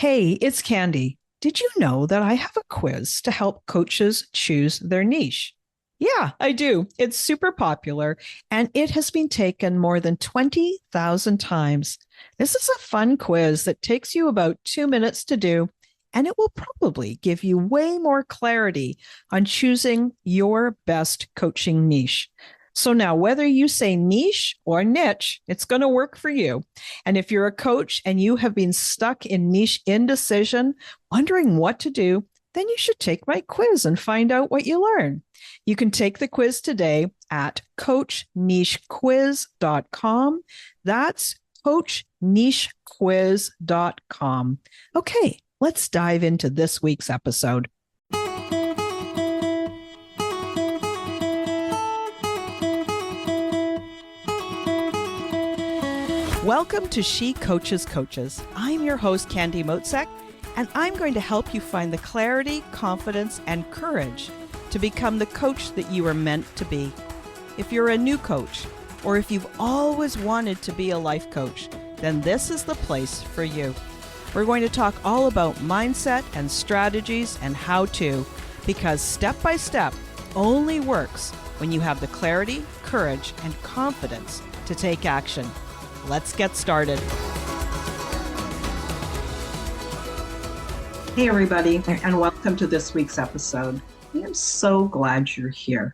Hey, it's Candy. Did you know that I have a quiz to help coaches choose their niche? Yeah, I do. It's super popular and it has been taken more than 20,000 times. This is a fun quiz that takes you about 2 minutes to do, and it will probably give you way more clarity on choosing your best coaching niche. So now, whether you say niche or niche, it's going to work for you. And if you're a coach and you have been stuck in niche indecision, wondering what to do, then you should take my quiz and find out what you learn. You can take the quiz today at coachnichequiz.com. That's coachnichequiz.com. Okay, let's dive into this week's episode. Welcome to She Coaches Coaches. I'm your host, Candy Motzek, and I'm going to help you find the clarity, confidence, and courage to become the coach that you are meant to be. If you're a new coach, or if you've always wanted to be a life coach, then this is the place for you. We're going to talk all about mindset and strategies and how to, because step by step only works when you have the clarity, courage, and confidence to take action. Let's get started. Hey, everybody, and welcome to this week's episode. I am so glad you're here.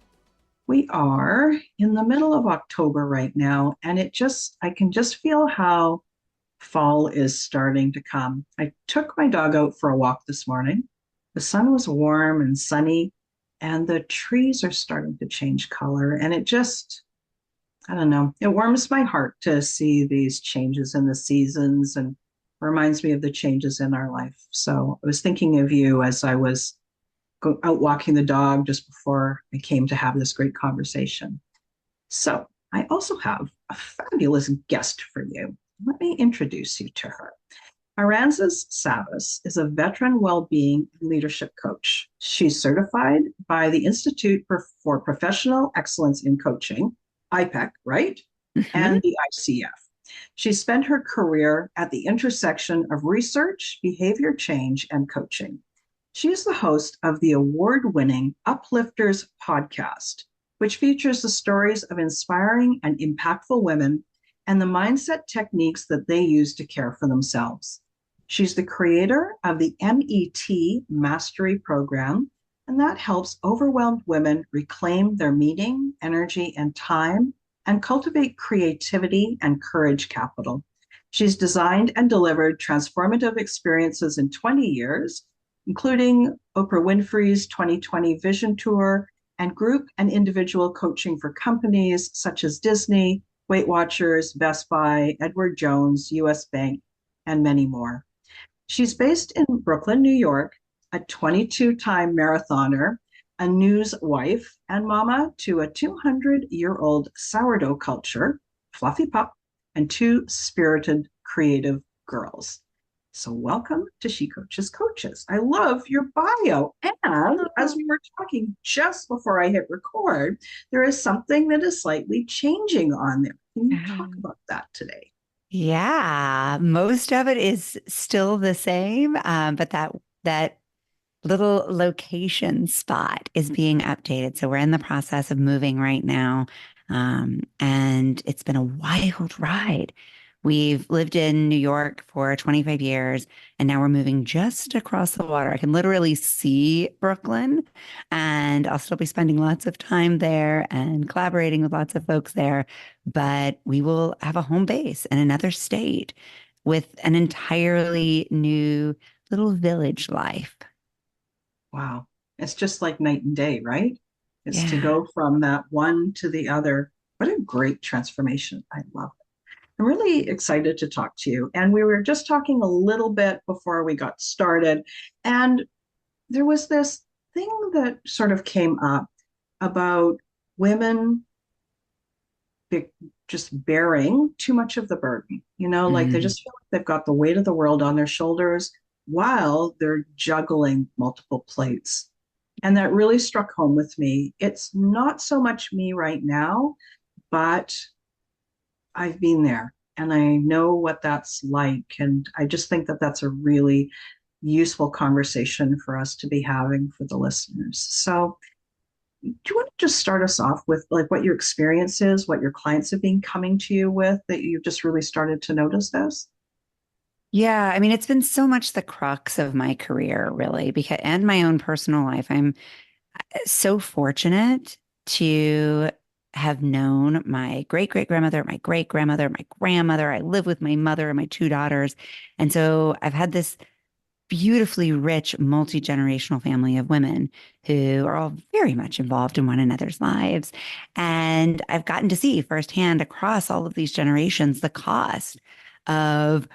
We are in the middle of October right now, and I can just feel how fall is starting to come. I took my dog out for a walk this morning. The sun was warm and sunny, and the trees are starting to change color, and I don't know. It warms my heart to see these changes in the seasons and reminds me of the changes in our life. So I was thinking of you as I was out walking the dog just before I came to have this great conversation. So I also have a fabulous guest for you. Let me introduce you to her. Aransas Savas is a veteran well-being and leadership coach. She's certified by the Institute for Professional Excellence in Coaching, IPEC, right? And the ICF. She spent her career at the intersection of research, behavior change, and coaching. She is the host of the award-winning Uplifters podcast, which features the stories of inspiring and impactful women and the mindset techniques that they use to care for themselves. She's the creator of the MET Mastery Program, and that helps overwhelmed women reclaim their meaning, energy, and time, and cultivate creativity and courage capital. She's designed and delivered transformative experiences in 20 years, including Oprah Winfrey's 2020 Vision Tour and group and individual coaching for companies such as Disney, Weight Watchers, Best Buy, Edward Jones, US Bank, and many more. She's based in Brooklyn, New York, a 22-time marathoner, a news wife, and mama to a 200-year-old sourdough culture, Fluffy Pup, and two spirited, creative girls. So welcome to She Coaches Coaches. I love your bio. And as we were talking just before I hit record, there is something that is slightly changing on there. Can you talk about that today? Yeah, most of it is still the same, but that little location spot is being updated. So we're in the process of moving right now, and it's been a wild ride. We've lived in New York for 25 years, and now we're moving just across the water. I can literally see Brooklyn, and I'll still be spending lots of time there and collaborating with lots of folks there. But we will have a home base in another state with an entirely new little village life. Wow. It's just like night and day, right? It's to Yeah. go from that one to the other. What a great transformation. I love it. I'm really excited to talk to you. And we were just talking a little bit before we got started. And there was this thing that sort of came up about women just bearing too much of the burden, like they just feel like they've got the weight of the world on their shoulders while they're juggling multiple plates. And that really struck home with me. It's not so much me right now, but I've been there. and I know what that's like. And I just think that that's a really useful conversation for us to be having for the listeners. So, do you want to just start us off with like what your experience is, what your clients have been coming to you with that you've just really started to notice this? Yeah, I mean, it's been so much the crux of my career, really, because and my own personal life. I'm so fortunate to have known my great great grandmother, my great grandmother, my grandmother. I live with my mother and my two daughters. And so I've had this beautifully rich, multi-generational family of women who are all very much involved in one another's lives. And I've gotten to see firsthand across all of these generations the cost of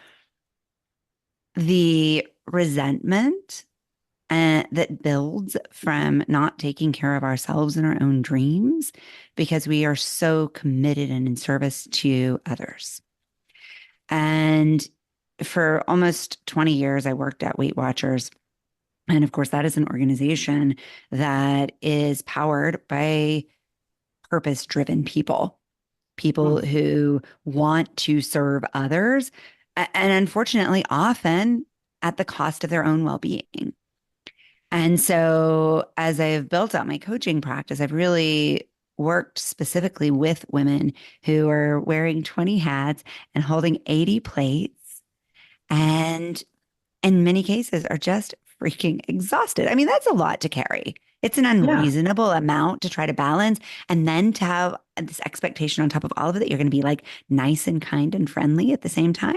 the resentment that builds from not taking care of ourselves and our own dreams because we are so committed and in service to others. And for almost 20 years, I worked at Weight Watchers. And of course, that is an organization that is powered by purpose driven people, people Mm, who want to serve others. And unfortunately, often at the cost of their own well being. And so, as I've built out my coaching practice, I've really worked specifically with women who are wearing 20 hats and holding 80 plates, and in many cases are just freaking exhausted. I mean, that's a lot to carry. It's an yeah. unreasonable amount to try to balance. And then to have this expectation on top of all of it that you're going to be like nice and kind and friendly at the same time.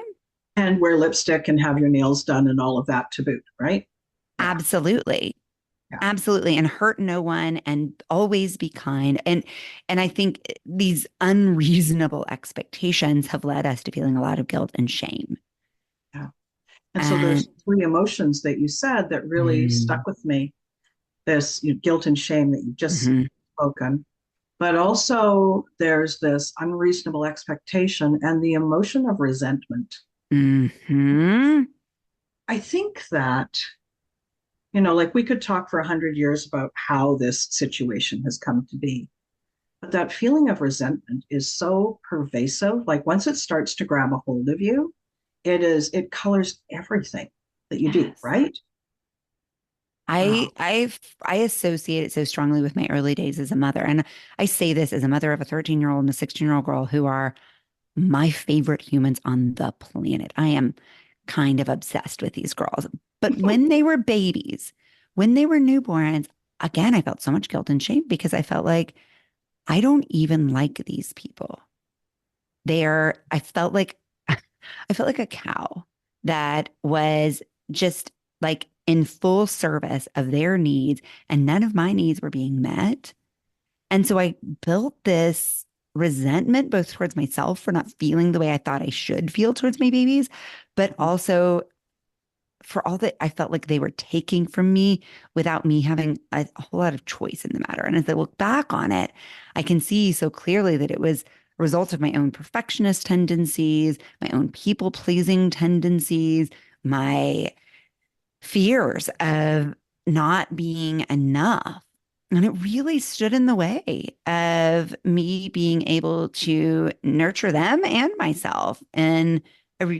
And wear lipstick and have your nails done and all of that to boot, right? Yeah. Absolutely. Yeah. Absolutely. And hurt no one and always be kind. And I think these unreasonable expectations have led us to feeling a lot of guilt and shame. Yeah. And so And there's three emotions that you said that really mm, stuck with me. This guilt and shame that you just mhm, spoken, but also there's this unreasonable expectation and the emotion of resentment. mhm, I think that, like we could talk for 100 years about how this situation has come to be, but that feeling of resentment is so pervasive. Like once it starts to grab a hold of you, it colors everything that you do, yes. right? I Wow. I I associate it so strongly with my early days as a mother. And I say this as a mother of a 13-year-old and a 16-year-old girl who are my favorite humans on the planet. I am kind of obsessed with these girls. But when they were babies, when they were newborns, again, I felt so much guilt and shame because I felt like I don't even like these people. I felt like I felt like a cow that was just like in full service of their needs and none of my needs were being met. And so I built this resentment both towards myself for not feeling the way I thought I should feel towards my babies, but also for all that I felt like they were taking from me without me having a whole lot of choice in the matter. And as I look back on it, I can see so clearly that it was a result of my own perfectionist tendencies, my own people pleasing tendencies, my fears of not being enough. And it really stood in the way of me being able to nurture them and myself in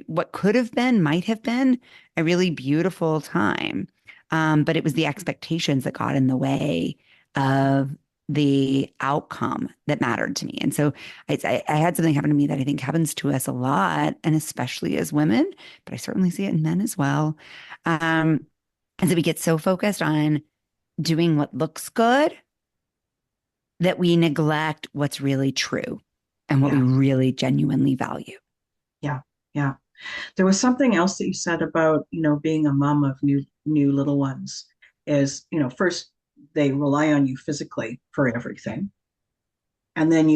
what could have been, might have been a really beautiful time. But it was the expectations that got in the way of the outcome that mattered to me. And so I had something happen to me that I think happens to us a lot, and especially as women, but I certainly see it in men as well. Um, and so we get so focused on doing what looks good that we neglect what's really true and what we Yeah. really genuinely value. Yeah. Yeah. There was something else that you said about, being a mom of new little ones is, first they rely on you physically for everything. And then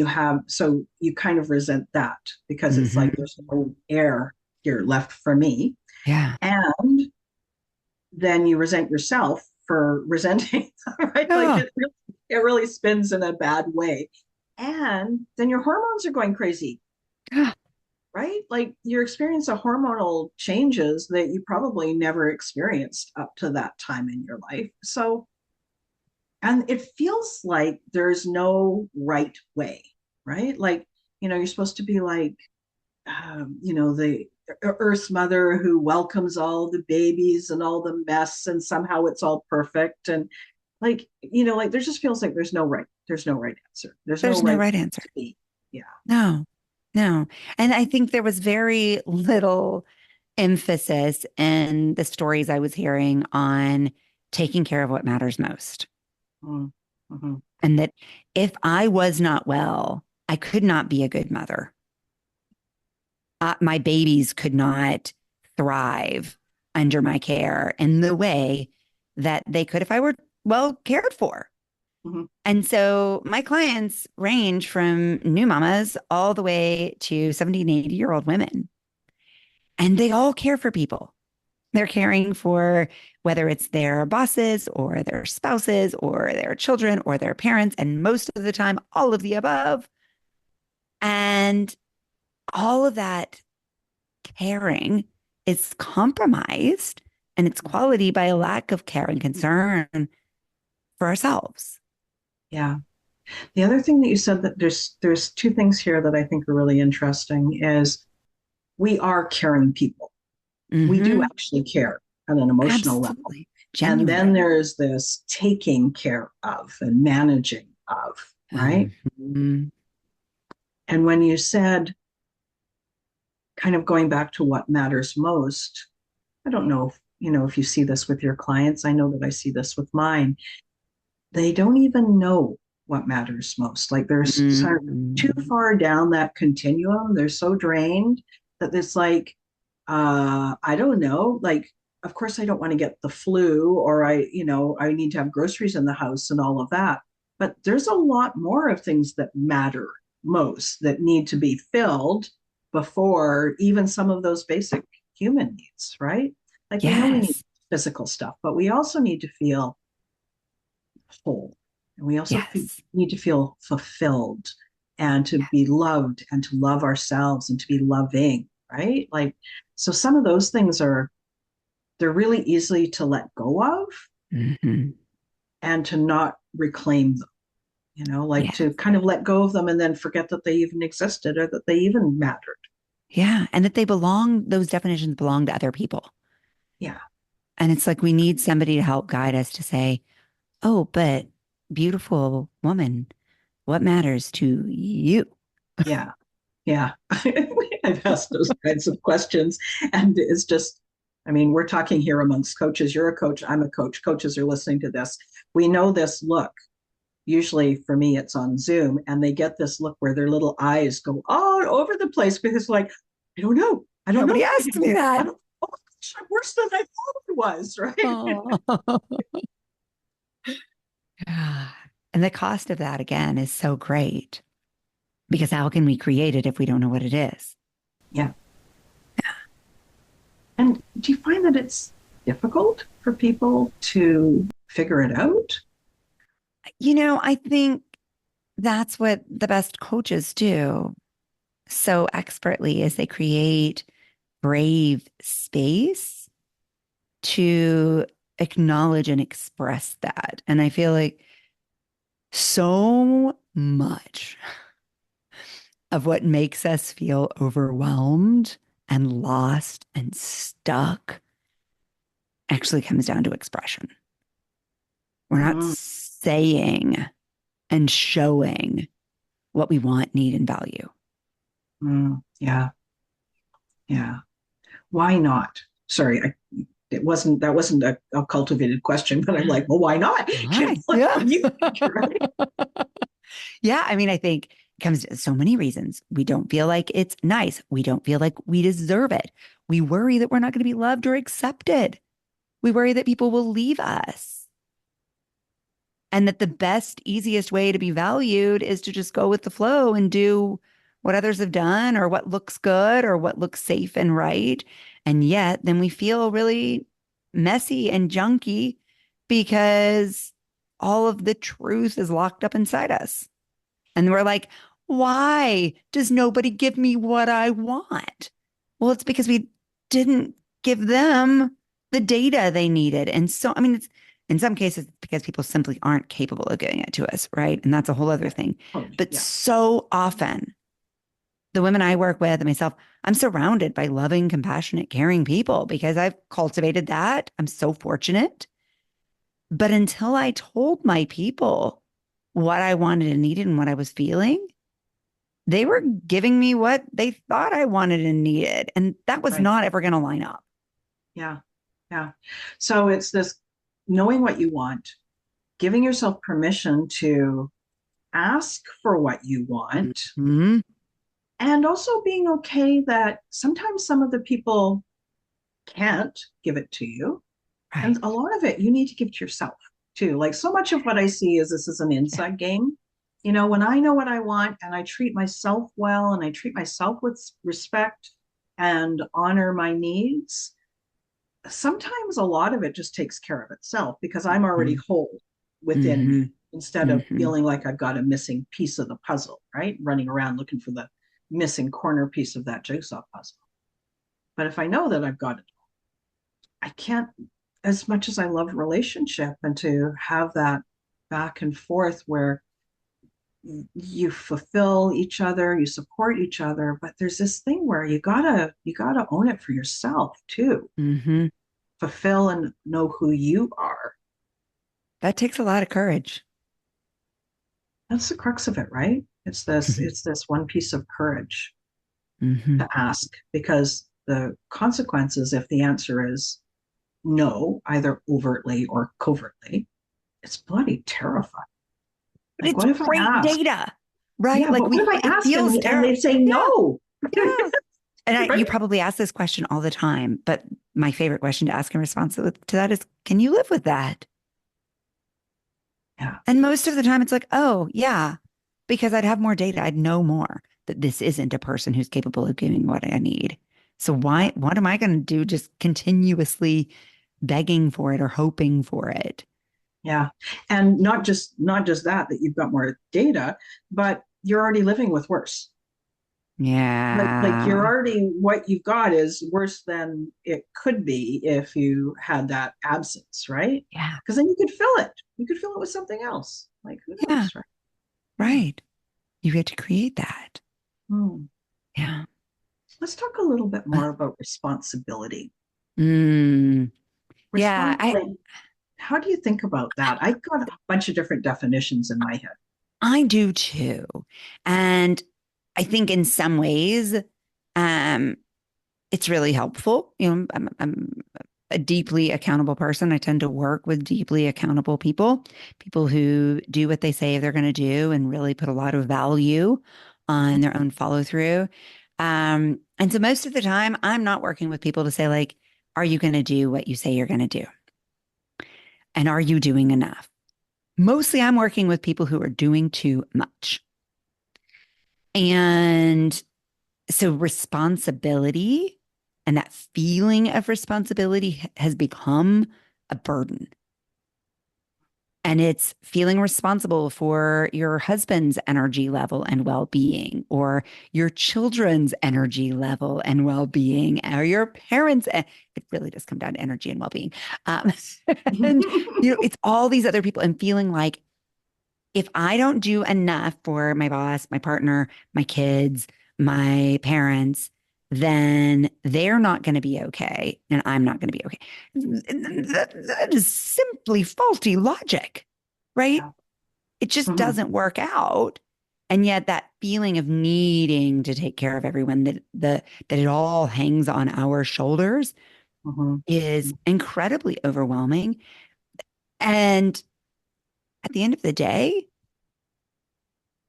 so you kind of resent that because it's like Hmm. there's no air here left for me. Yeah. And then you resent yourself for resenting, right? Like Oh, it really spins in a bad way. And then your hormones are going crazy, yeah. right? Like you're experiencing hormonal changes that you probably never experienced up to that time in your life. So, and it feels like there's no right way, right? Like, you're supposed to be like, the Earth Mother who welcomes all the babies and all the mess, and somehow it's all perfect. And there just feels like there's no right answer. There's no There's no right right answer. to be. Yeah. No, no. And I think there was very little emphasis in the stories I was hearing on taking care of what matters most. Mm-hmm. And that if I was not well, I could not be a good mother. My babies could not thrive under my care in the way that they could if I were well cared for. Mm-hmm. And so my clients range from new mamas all the way to 70 and 80-year-old women. And they all care for people. They're caring for whether it's their bosses or their spouses or their children or their parents, and most of the time, all of the above. And all of that caring is compromised and its quality by a lack of care and concern for ourselves. Yeah. The other thing that you said, that there's two things here that I think are really interesting is we are caring people. We do actually care on an emotional level. Absolutely. And Genuinely. then there's this taking care of and managing of, right? Mm-hmm. And when you said, kind of going back to what matters most, I don't know if you see this with your clients. I know that I see this with mine. They don't even know what matters most. Like they're sort of too far down that continuum. They're so drained that it's like, I don't know, like, of course I don't want to get the flu, or I need to have groceries in the house and all of that. But there's a lot more of things that matter most that need to be filled before even some of those basic human needs, right? Like we know we need physical stuff, but we also need to feel whole. And we also need to feel fulfilled and to be loved and to love ourselves and to be loving, right? Like, so some of those things they're really easy to let go of and to not reclaim them, to kind of let go of them and then forget that they even existed or that they even mattered. Yeah. And that those definitions belong to other people. Yeah. And it's like we need somebody to help guide us to say, oh, but beautiful woman, what matters to you? Yeah. Yeah. I've asked those kinds of questions. And it's just, we're talking here amongst coaches. You're a coach. I'm a coach. Coaches are listening to this. We know this look. Usually for me, it's on Zoom, and they get this look where their little eyes go all over the place because like, I don't know. Nobody asked me that. Oh, gosh, I'm worse than I thought it was, right? And the cost of that, again, is so great because how can we create it if we don't know what it is? Yeah. And do you find that it's difficult for people to figure it out? I think that's what the best coaches do so expertly is they create brave space to acknowledge and express that. And I feel like so much of what makes us feel overwhelmed and lost and stuck actually comes down to expression. We're not saying and showing what we want, need, and value. Yeah. Yeah. Why not? Sorry, that wasn't a cultivated question, but I'm like, well, why not? Yeah. I think it comes to so many reasons. We don't feel like it's nice. We don't feel like we deserve it. We worry that we're not going to be loved or accepted. We worry that people will leave us. And that the best, easiest way to be valued is to just go with the flow and do what others have done or what looks good or what looks safe and right. And yet then we feel really messy and junky because all of the truth is locked up inside us. And we're like, why does nobody give me what I want? Well, it's because we didn't give them the data they needed. And so, it's in some cases it's because people simply aren't capable of giving it to us, right? And that's a whole other thing. But so often the women I work with and myself, I'm surrounded by loving, compassionate, caring people because I've cultivated that. I'm so fortunate. But until I told my people what I wanted and needed and what I was feeling, they were giving me what they thought I wanted and needed. And that was Right. not ever going to line up. Yeah. Yeah. So it's this knowing what you want, giving yourself permission to ask for what you want, Mhm. and also being okay that sometimes some of the people can't give it to you. And Right. a lot of it you need to give to yourself too. Like so much of what I see is this is an Yeah. inside game. You know, when I know what I want and I treat myself well and I treat myself with respect and honor my needs, sometimes a lot of it just takes care of itself because I'm already Mhm. whole within Mhm. me instead of Mhm. feeling like I've got a missing piece of the puzzle, right? Running around looking for the missing corner piece of that jigsaw puzzle. But if I know that I've got it, I can't, as much as I love relationship and to have that back and forth where you fulfill each other, you support each other, but there's this thing where you gotta own it for yourself too. Mhm. Fulfill and know who you are. That takes a lot of courage. That's the crux of it, right? It's this one piece of courage Mhm. to ask because the consequences, if the answer is no, either overtly or covertly, it's bloody terrifying. But Like, it's what if I great ask? data, right? Yeah, Like but what if I it ask feels and they terrible. say Yeah. no? Yeah. And you Right? probably ask this question all the time, but my favorite question to ask in response to that is, can you live with that? Yeah. And most of the time it's like, oh, yeah, because I'd have more data. I'd know more that this isn't a person who's capable of giving what I need. So Yeah. what am I going to do? Just continuously begging for it or hoping for it. Yeah. And not just that you've got more data, but you're already living with worse. Like you're Yeah. already what you've got is worse than it could be if you had that absence, right? Yeah. Because then you could fill it. You could fill it with something else. Like who Yeah. knows, right? Yeah. Right. You get to create that. Hmm. Yeah. Let's talk a little bit more about responsibility. Mm, yeah. Like, how do you think about that? I got a bunch of different definitions in my head. I do too. And I think in some ways, um, it's really helpful. I'm a deeply accountable person. I tend to work with deeply accountable people, people who do what they say they're going to do and really put a lot of value on their own follow through. And so most of the time, I'm not working with people to say, like, are you going to do what you say you're going to do? And are you doing enough? Mostly, I'm working with people who are doing too much. And so responsibility and that feeling of responsibility has become a burden. And it's feeling responsible for your husband's energy level and well being, or your children's energy level and well being, or your parents'. It really does come down to energy and well being. Um, and, it's all these other people and feeling like if I don't do enough for my boss, my partner, my kids, my parents, then they're not going to be okay and I'm not going to be okay. That is simply faulty logic, right? Yeah. It just Mhm. doesn't work out. And yet that feeling of needing to take care of everyone, that it all hangs on our shoulders Mhm. is incredibly overwhelming. And at the end of the day,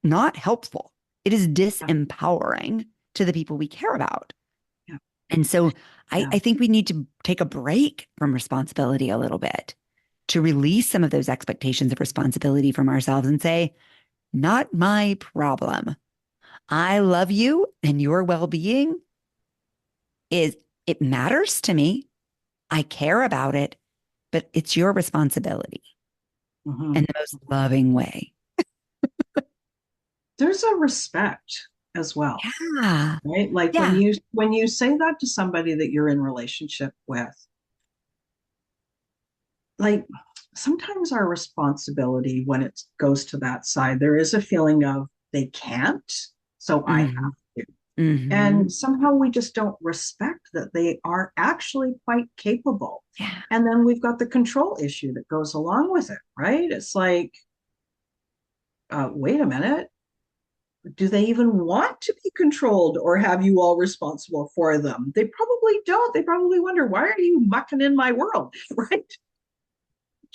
not helpful. It is Yeah. disempowering to the people we care about. Yeah. And so Yeah. I think we need to take a break from responsibility a little bit to release some of those expectations of responsibility from ourselves and say, not my problem. I love you and your well being is, it matters to me. I care about it, but it's your responsibility in Mhm. the most loving way. There's a respect as well, Yeah. right? Like when Yeah. you say that to somebody that you're in relationship with, like sometimes our responsibility when it goes to that side, there is a feeling of they can't, so I have Hmm. to. Mm-hmm. And somehow we just don't respect that they are actually quite capable. Yeah. And then we've got the control issue that goes along with it, right? It's like, wait a minute, do they even want to be controlled or have you all responsible for them? They probably don't. They probably wonder, why are you mucking in my world? Right?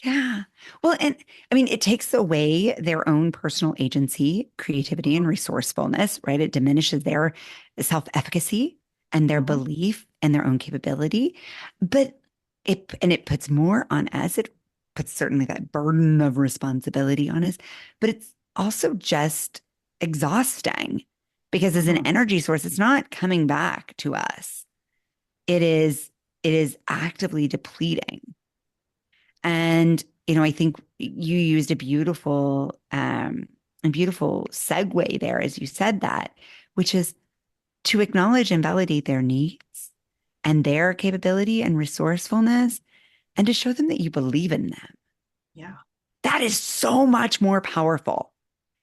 Yeah. Well, and I mean, it takes away their own personal agency, creativity, and Mhm. resourcefulness, right? It diminishes their self-efficacy and their Mhm. belief in their own capability. But it puts more on us. It puts certainly that burden of responsibility on us, but it's also just exhausting because as an Mhm. energy source, it's not coming back to us. It is, it is actively depleting. And, I think you used a beautiful segue there as you said that, which is to acknowledge and validate their needs and their capability and resourcefulness and to show them that you believe in them. Yeah. That is so much more powerful.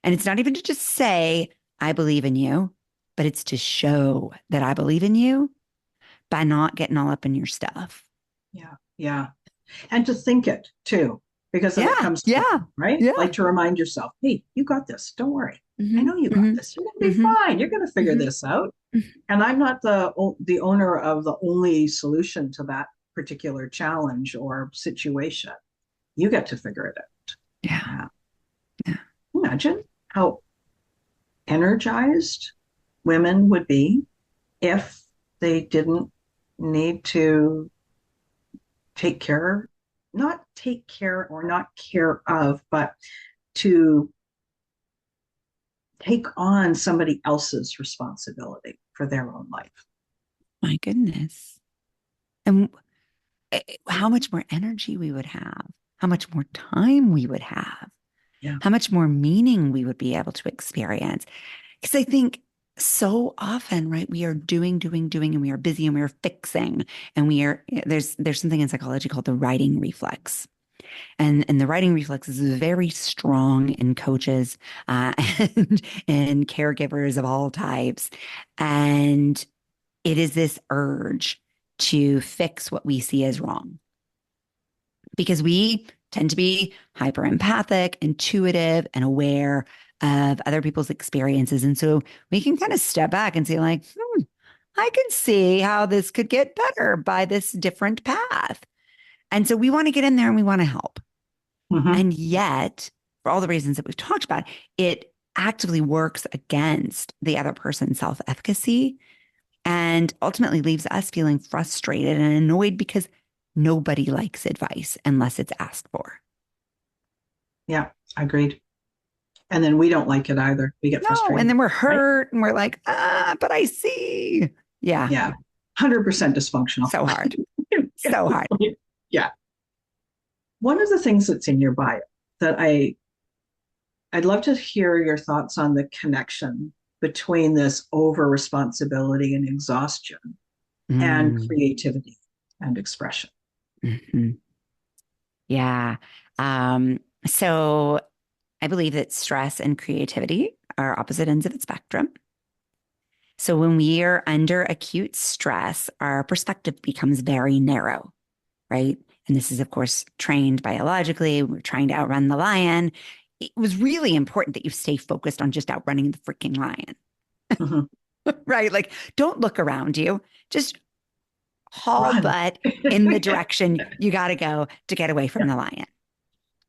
And it's not even to just say, I believe in you, but it's to show that I believe in you by not getting all up in your stuff. Yeah. Yeah. And to think it too, because if it Yeah, comes to, yeah, right? yeah. Like to remind yourself, hey, you got this. Don't worry. I Hmm. know you got hmm this. You're going to be hmm fine. You're going to figure hmm this out. And I'm not the owner of the only solution to that particular challenge or situation. You get to figure it out. Yeah. Yeah. Yeah. Imagine how energized women would be if they didn't need to take care, not take care or not care of, but to take on somebody else's responsibility for their own life. My goodness. And how much more energy we would have, how much more time we would have, Yeah. how much more meaning we would be able to experience. Because I think so often, right, we are doing, and we are busy and we are fixing. And there's something in psychology called the writing reflex. And the writing reflex is very strong in coaches and in caregivers of all types. And it is this urge to fix what we see as wrong because we tend to be hyper empathic, intuitive, and aware of other people's experiences. And so we can kind of step back and say, like, I can see how this could get better by this different path. And so we want to get in there and we want to help. Mm-hmm. And yet, for all the reasons that we've talked about, it actively works against the other person's self efficacy and ultimately leaves us feeling frustrated and annoyed because nobody likes advice unless it's asked for. Yeah, agreed. And then we don't like it either. We get No, and frustrated, then we're right? hurt and we're like, but I see. Yeah, Yeah, 100% dysfunctional. so hard, so hard. Yeah. One of the things that's in your bio that I'd love to hear your thoughts on the connection between this over responsibility and exhaustion and Mm, creativity and expression. mhm. Yeah. So I believe that stress and creativity are opposite ends of the spectrum. So when we are under acute stress, our perspective becomes very narrow, right? And this is, of course, trained biologically. We're trying to outrun the lion. It was really important that you stay focused on just outrunning the freaking lion, Mhm. right? Like, don't look around you. Just haul Run. butt in the direction you got to go to get away from Yeah. the lion.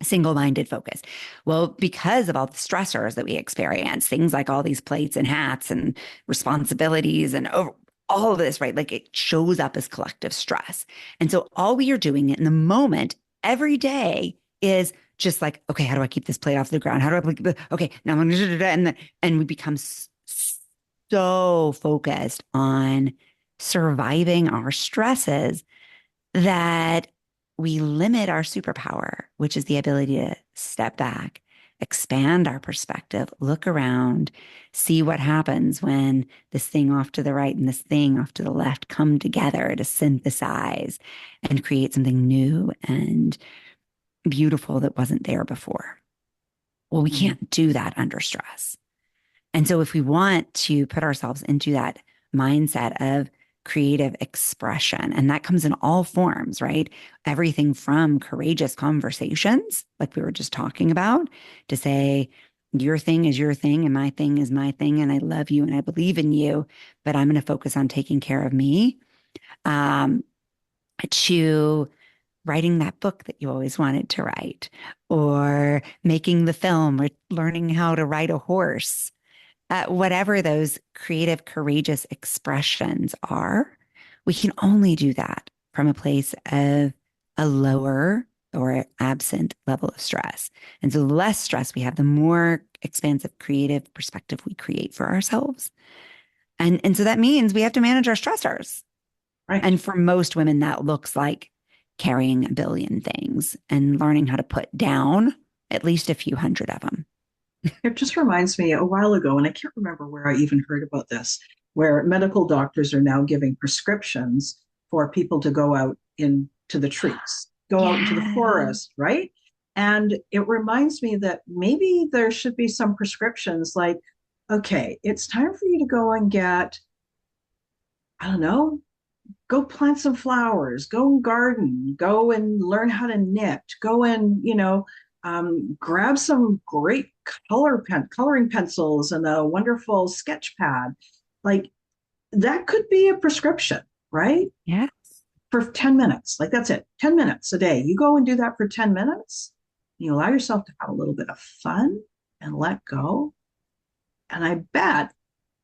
Single-minded focus. Well, because of all the stressors that we experience, things like all these plates and hats and responsibilities and all of this, right? Like it shows up as collective stress. And so all we are doing in the moment every day is just like, okay, how do I keep this plate off the ground? How do I keep the, okay, now I'm gonna, and we become so focused on surviving our stresses that we limit our superpower, which is the ability to step back, expand our perspective, look around, see what happens when this thing off to the right and this thing off to the left come together to synthesize and create something new and beautiful that wasn't there before. Well, we Mhm. can't do that under stress. And so if we want to put ourselves into that mindset of creative expression, and that comes in all forms, right? Everything from courageous conversations, like we were just talking about, to say, your thing is your thing and my thing is my thing. And I love you and I believe in you, but I'm going to focus on taking care of me. Um, to writing that book that you always wanted to write, or making the film, or learning how to ride a horse, whatever those creative, courageous expressions are, we can only do that from a place of a lower or absent level of stress. And so the less stress we have, the more expansive, creative perspective we create for ourselves. And so that means we have to manage our stressors. Right. And for most women, that looks like carrying a billion things and learning how to put down at least a few hundred of them. It just reminds me a while ago, and I can't remember where I even heard about this, where medical doctors are now giving prescriptions for people to go out into the trees, go out into the Yeah. forest, right? And it reminds me that maybe there should be some prescriptions like, okay, it's time for you to go and get, I don't know, go plant some flowers, go and garden, go and learn how to knit, go and, grab some great coloring pencils and a wonderful sketch pad. Like that could be a prescription, right? Yes. For 10 minutes. Like that's it, 10 minutes a day. You go and do that for 10 minutes. You allow yourself to have a little bit of fun and let go. And I bet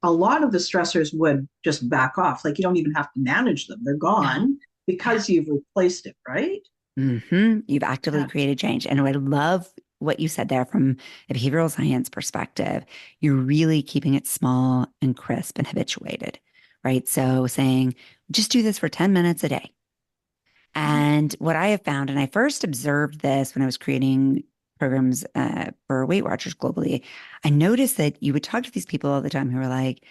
a lot of the stressors would just back off. Like you don't even have to manage them. They're No. gone because you've replaced it, right? You've actively Yeah. created change. And I love what you said there from a behavioral science perspective. You're really keeping it small and crisp and habituated, right? So saying, just do this for 10 minutes a day. And what I have found, and I first observed this when I was creating programs for Weight Watchers globally, I noticed that you would talk to these people all the time who were like,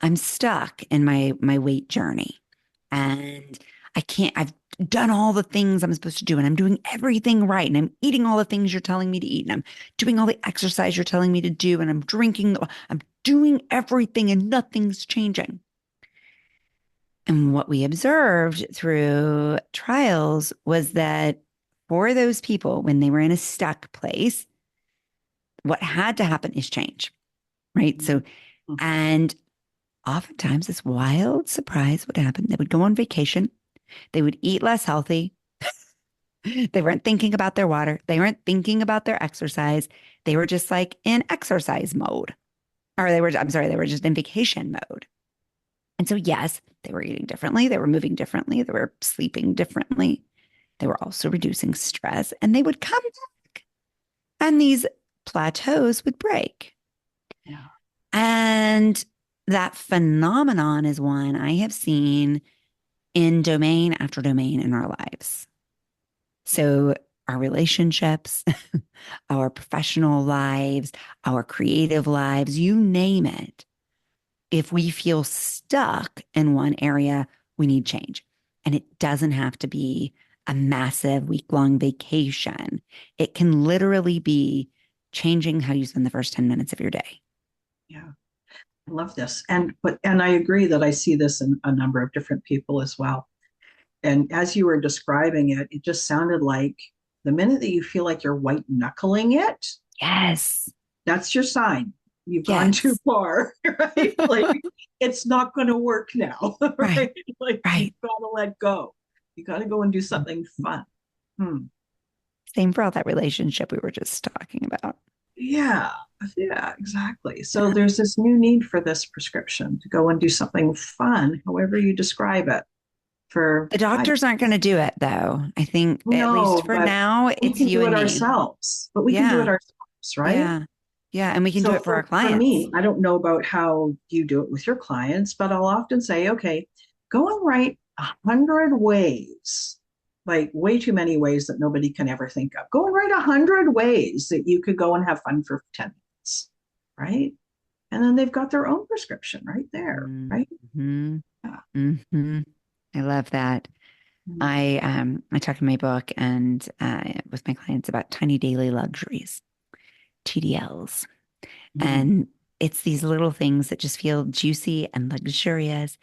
I'm stuck in my weight journey. And I've done all the things I'm supposed to do, and I'm doing everything right. And I'm eating all the things you're telling me to eat. And I'm doing all the exercise you're telling me to do. And I'm doing everything and nothing's changing. And what we observed through trials was that for those people, when they were in a stuck place, what had to happen is change, right? So, Mm-hmm. and oftentimes this wild surprise would happen. They would go on vacation. They would eat less healthy. They weren't thinking about their water. They weren't thinking about their exercise. They were just like in exercise mode. Or they were just in vacation mode. And so, yes, they were eating differently. They were moving differently. They were sleeping differently. They were also reducing stress, and they would come back and these plateaus would break. Yeah. And that phenomenon is one I have seen in domain after domain in our lives. So our relationships, our professional lives, our creative lives, you name it. If we feel stuck in one area, we need change. And it doesn't have to be a massive week-long vacation. It can literally be changing how you spend the first 10 minutes of your day. Yeah. I love this. And I agree that I see this in a number of different people as well. And as you were describing it, it just sounded like the minute that you feel like you're white knuckling it, Yes. that's your sign. You've gone too Yes. far, right? Like it's not going to work now, Right. right? Like you've Right. got to let go. You got to go and do something fun. Hmm. Same for all that relationship we were just talking about. Yeah, yeah, exactly. So there's this new need for this prescription to go and do something fun, however you describe it. For The I doctors aren't going to do it, though. I think, at least no, for but now, we it's can you do it and me. ourselves. But we can do it Yeah. ourselves, right? Yeah. Yeah. And we can do So it for our for clients. me, I don't know about how you do it with your clients, but I'll often say, okay, go and write 100 ways, like way too many ways that nobody can ever think of. Go and write 100 ways that you could go and have fun for 10 minutes, right? And then they've got their own prescription right there, right? Mm-hmm. Yeah. Mm-hmm. I love that. I talk in my book and with my clients about tiny daily luxuries, TDLs. Mm-hmm. And it's these little things that just feel juicy and luxurious.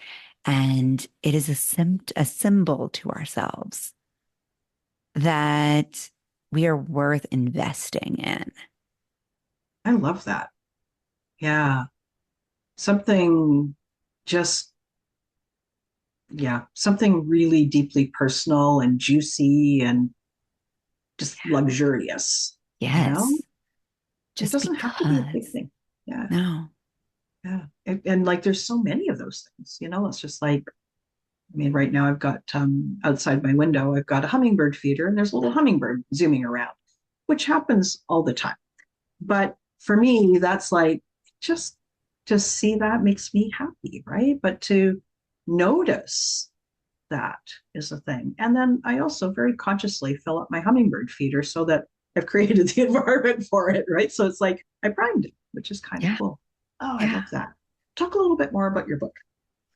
And it is a symbol to ourselves that we are worth investing in. I love that. Yeah. Something just, yeah, something really deeply personal and juicy and just luxurious, you know? Yes, It just doesn't have to be a big because. thing. Yeah. No. Yeah. And like there's so many of those things, it's just like, I mean, right now I've got outside my window, I've got a hummingbird feeder and there's a little hummingbird zooming around, which happens all the time. But for me, that's like just to see that makes me happy, right? But to notice that is a thing. And then I also very consciously fill up my hummingbird feeder so that I've created the environment for it, right? So it's like I primed it, which is kind of Yeah. cool. Oh, I Yeah. love that. Talk a little bit more about your book.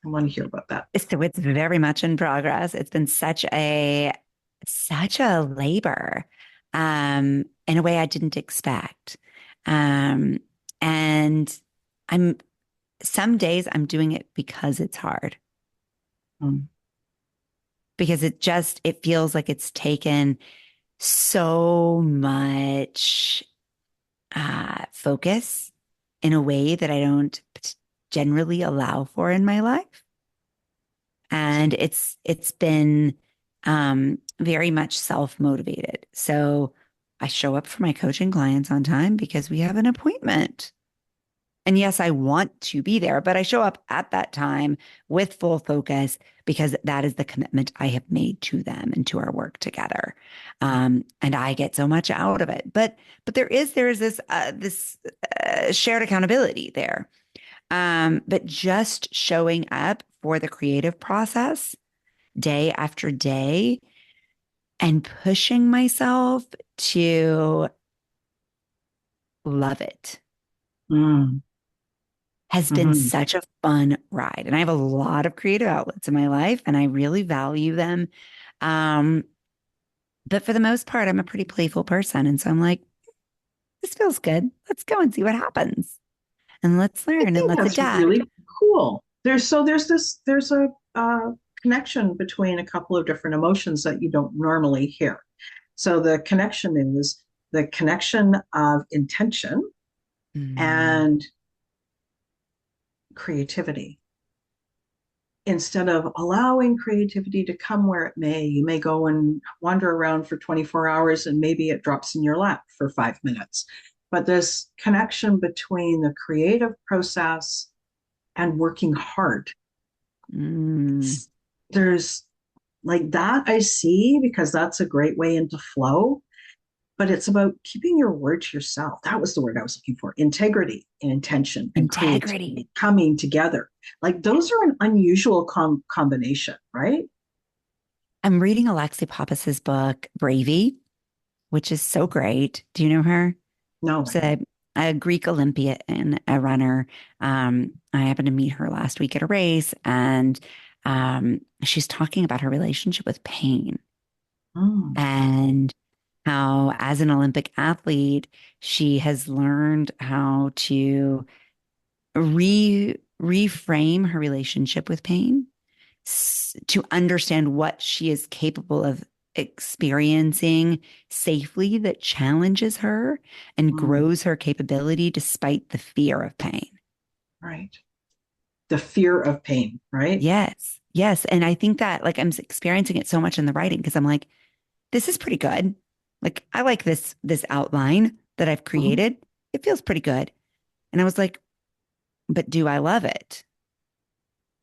I want to hear about that. So it's very much in progress. It's been such a labor, in a way I didn't expect. Um, and I'm some days I'm doing it because it's hard, Mm, because it feels like it's taken so much focus in a way that I don't generally allow for in my life. And it's been very much self-motivated. So I show up for my coaching clients on time because we have an appointment. And yes, I want to be there, but I show up at that time with full focus because that is the commitment I have made to them and to our work together. And I get so much out of it. But there is this shared accountability there. But just showing up for the creative process day after day and pushing myself to love it mm, has been mhm. such a fun ride. And I have a lot of creative outlets in my life and I really value them. Um, but for the most part, I'm a pretty playful person. And so I'm like, this feels good. Let's go and see what happens. And let's I learn and think let's that's adapt. really cool. There's a connection between a couple of different emotions that you don't normally hear. So the connection is the connection of intention Mm, and creativity. Instead of allowing creativity to come where it may, you may go and wander around for 24 hours and maybe it drops in your lap for 5 minutes. But this connection between the creative process and working hard, mm. there's like that I see because that's a great way into flow. But it's about keeping your word to yourself. That was the word I was looking for. Integrity and intention and Integrity. creativity coming together. Like those are an unusual combination, right? I'm reading Alexi Pappas's book, Bravey, which is so great. Do you know her? No, I She's don't. a Greek Olympian and a runner. I happened to meet her last week at a race, and she's talking about her relationship with pain Mm, and how, as an Olympic athlete, she has learned how to reframe her relationship with pain to understand what she is capable of experiencing safely that challenges her and mm, grows her capability despite the fear of pain. right. The fear of pain, right? Yes. Yes. And I think that like I'm experiencing it so much in the writing because I'm like, this is pretty good. Like I like this outline that I've Mhm. created. It feels pretty good. And I was like, but do I love it?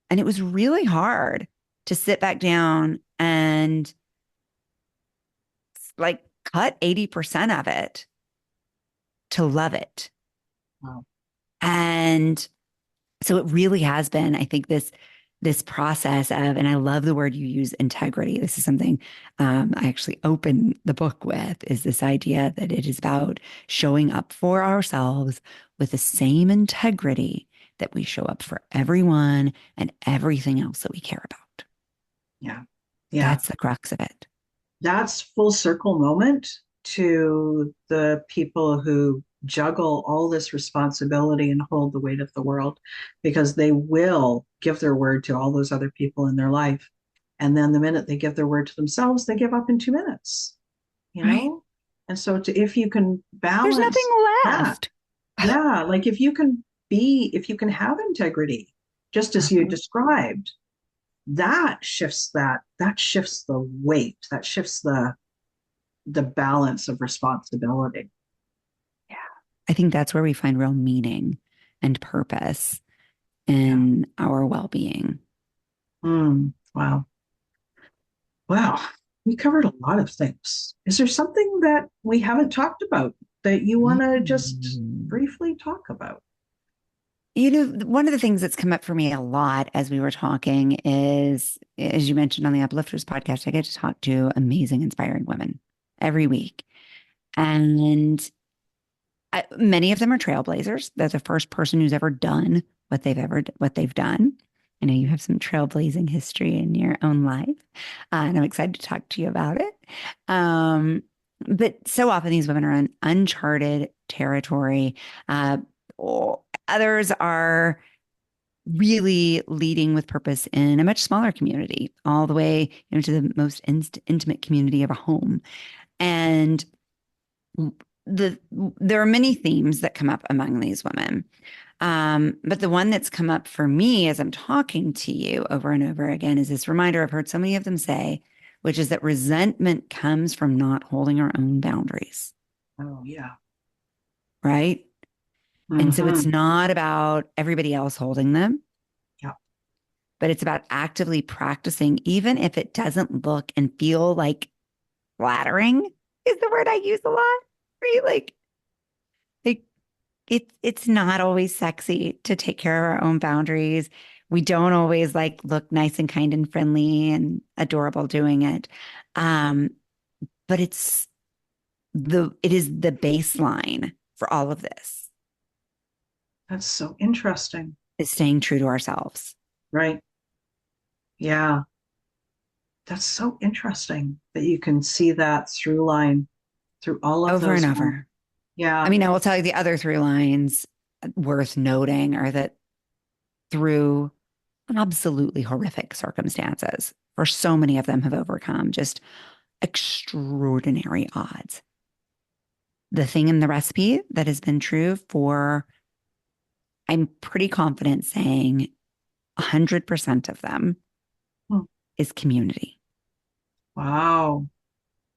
And it was really hard to sit back down and like cut 80% of it to love it. Wow. And so it really has been, I think, this process of, and I love the word you use, integrity. This is something I actually open the book with, is this idea that it is about showing up for ourselves with the same integrity that we show up for everyone and everything else that we care about. Yeah. Yeah. That's the crux of it. That's full circle moment to the people who juggle all this responsibility and hold the weight of the world, because they will give their word to all those other people in their life. And then the minute they give their word to themselves, they give up in 2 minutes, you Right. know? And so if you can There's nothing balance that, left. yeah, like if you can have integrity, just as you described, that shifts the weight, that shifts the balance of responsibility. Yeah. I think that's where we find real meaning and purpose Yeah. in our well-being. Wow. Wow. We covered a lot of things. Is there something that we haven't talked about that you want to just Mm. briefly talk about? One of the things that's come up for me a lot as we were talking is, as you mentioned on the Uplifters podcast, I get to talk to amazing, inspiring women every week. And many of them are trailblazers. They're the first person who's ever done what they've done. I know you have some trailblazing history in your own life, and I'm excited to talk to you about it. But so often these women are in uncharted territory. Others are really leading with purpose in a much smaller community, all the way, to the most intimate community of a home. And there are many themes that come up among these women. But the one that's come up for me as I'm talking to you over and over again is this reminder I've heard so many of them say, which is that resentment comes from not holding our own boundaries. Oh, yeah. Right. And so it's Mm-hmm. not about everybody else holding them, Yeah. but it's about actively practicing, even if it doesn't look and feel like flattering, is the word I use a lot. Right? Like it's not always sexy to take care of our own boundaries. We don't always like look nice and kind and friendly and adorable doing it. Um, but it is the baseline for all of this That's so interesting. is staying true to ourselves. Right. Yeah. That's so interesting that you can see that through line through all of Over and those women. over. I Yeah. mean, I will tell you the other three lines worth noting are that through absolutely horrific circumstances, for so many of them have overcome just extraordinary odds. The thing in the recipe that has been true for, I'm pretty confident saying 100% of them Hmm. is community. Wow.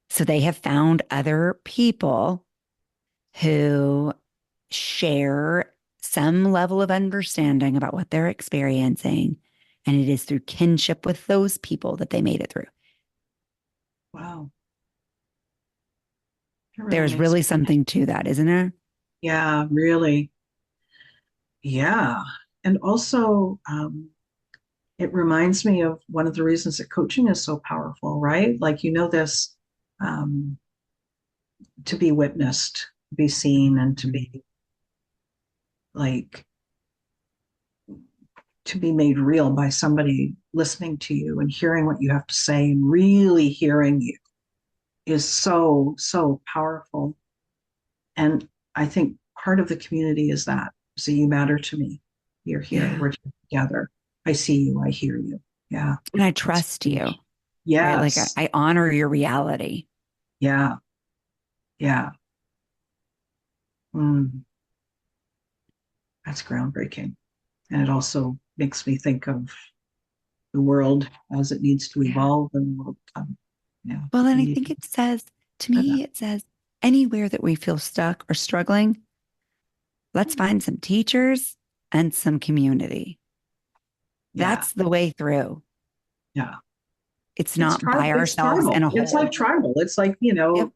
So they have found other people who share some level of understanding about what they're experiencing. And it is through kinship with those people that they made it through. Wow. That really There's makes really me, something to that, isn't there? yeah, really. Yeah. And also, it reminds me of one of the reasons that coaching is so powerful, right? Like, this, um, to be witnessed, to be seen, and to be like, to be made real by somebody listening to you and hearing what you have to say and really hearing you is so, so powerful. And I think part of the community is that. So you matter to me. You're here. Yeah. We're together. I see you. I hear you. Yeah. And I That's trust you, huge. right? Like Yes. I honor your reality. Yeah. Yeah. Mm, that's groundbreaking. And it also makes me think of the world as it needs to Yeah. evolve and will come. Yeah. Well, and We I need think it to says, to for that. me, it says anywhere that we feel stuck or struggling, let's find some teachers and some community. Yeah. That's the way through. Yeah. It's not by It's ourselves in tribal. a It's like hole. tribal. It's like, Yep.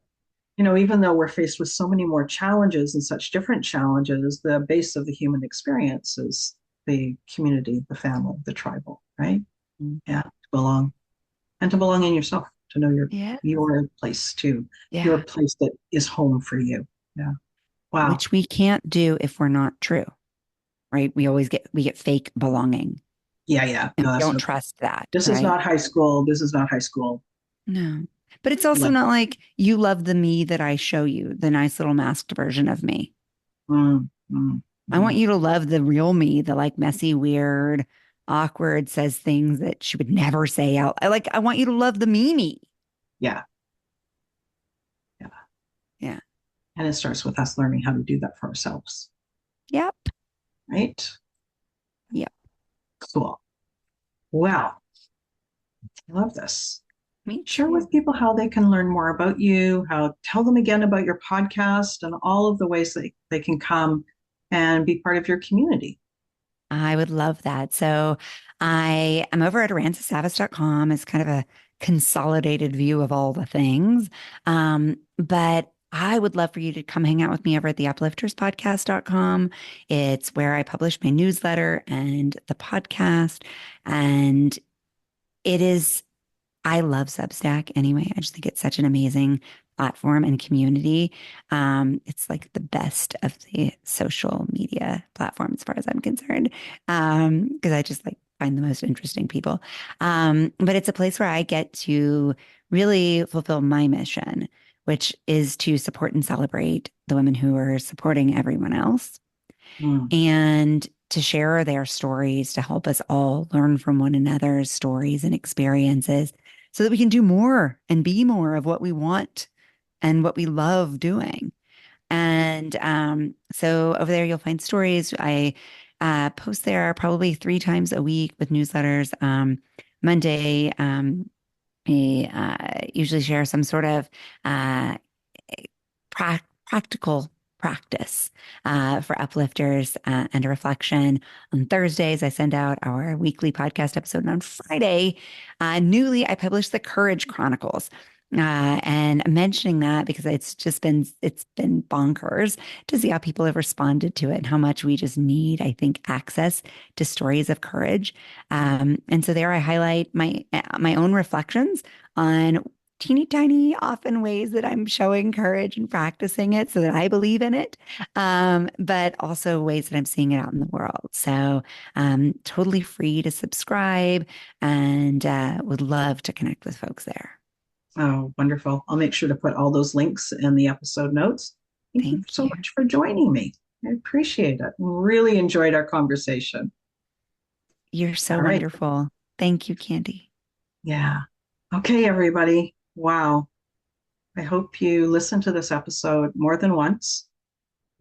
even though we're faced with so many more challenges and such different challenges, the base of the human experience is the community, the family, the tribal, right? Yeah, to belong and to belong in yourself, to know Yeah. your place too, your Yeah. place that is home for you. Yeah. Wow. Which we can't do if we're not true, right? We get fake belonging Yeah, yeah. and No, we that's don't no. trust that, This is right? not high school. This is not high school. No. But it's also Like, not like you love the me that I show you, the nice little masked version of me. Mm, mm, I want mm. you to love the real me, the like messy, weird, awkward, says things that she would never say out. I want you to love the me. Yeah, yeah. Yeah. And it starts with us learning how to do that for ourselves, Yep. right? Yep. Cool. Well, I love this. Me Share too. with people how they can learn more about you, how tell them again about your podcast and all of the ways that they can come and be part of your community. I would love that. So I am over at aransasavas.com as kind of a consolidated view of all the things. But I would love for you to come hang out with me over at the uplifterspodcast.com. It's where I publish my newsletter and the podcast. And it is I love Substack anyway. I just think it's such an amazing platform and community. It's like the best of the social media platform as far as I'm concerned. Because I just like find the most interesting people. But it's a place where I get to really fulfill my mission, which is to support and celebrate the women who are supporting everyone else Mm. and to share their stories to help us all learn from one another's stories and experiences so that we can do more and be more of what we want and what we love doing. And so over there, you'll find stories. I post there probably 3 times a week with newsletters. Monday, we usually share some sort of uh, practical practice for uplifters and a reflection. On Thursdays, I send out our weekly podcast episode. And on Friday, newly, I published the Courage Chronicles. And I'm mentioning that because it's been bonkers to see how people have responded to it and how much we just need, I think, access to stories of courage. And so there I highlight my own reflections on teeny tiny, often ways that I'm showing courage and practicing it so that I believe in it, but also ways that I'm seeing it out in the world. So totally free to subscribe and would love to connect with folks there. Oh, wonderful. I'll make sure to put all those links in the episode notes. Thank you Thank so you. much for joining me. I appreciate it. Really enjoyed our conversation. You're so All right. wonderful. Thank you, Candy. Yeah. Okay, everybody. Wow. I hope you listen to this episode more than once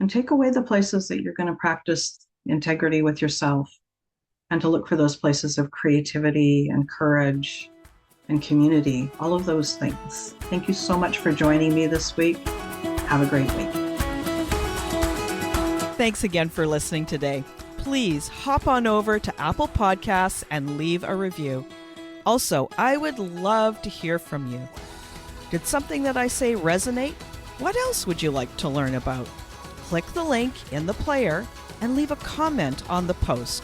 and take away the places that you're going to practice integrity with yourself and to look for those places of creativity and courage and community, all of those things. Thank you so much for joining me this week. Have a great week. Thanks again for listening today. Please hop on over to Apple Podcasts and leave a review. Also, I would love to hear from you. Did something that I say resonate? What else would you like to learn about? Click the link in the player and leave a comment on the post.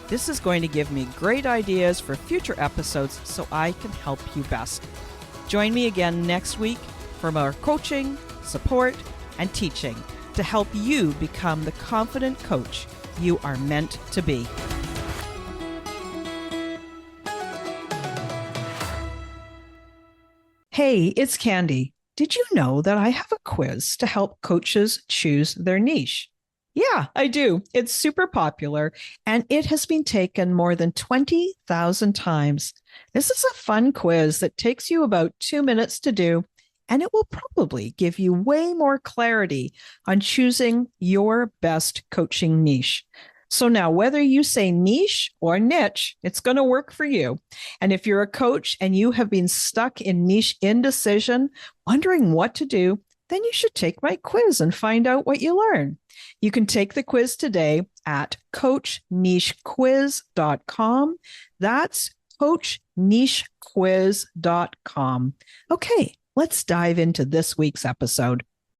This is going to give me great ideas for future episodes so I can help you best. Join me again next week for more coaching, support, and teaching to help you become the confident coach you are meant to be. Hey, it's Candy. Did you know that I have a quiz to help coaches choose their niche? Yeah, I do. It's super popular, and it has been taken more than 20,000 times. This is a fun quiz that takes you about 2 minutes to do, and it will probably give you way more clarity on choosing your best coaching niche. So now, whether you say niche or niche, it's going to work for you. And if you're a coach and you have been stuck in niche indecision, wondering what to do, then you should take my quiz and find out what you learn. You can take the quiz today at coachnichequiz.com. That's coachnichequiz.com. Okay, let's dive into this week's episode.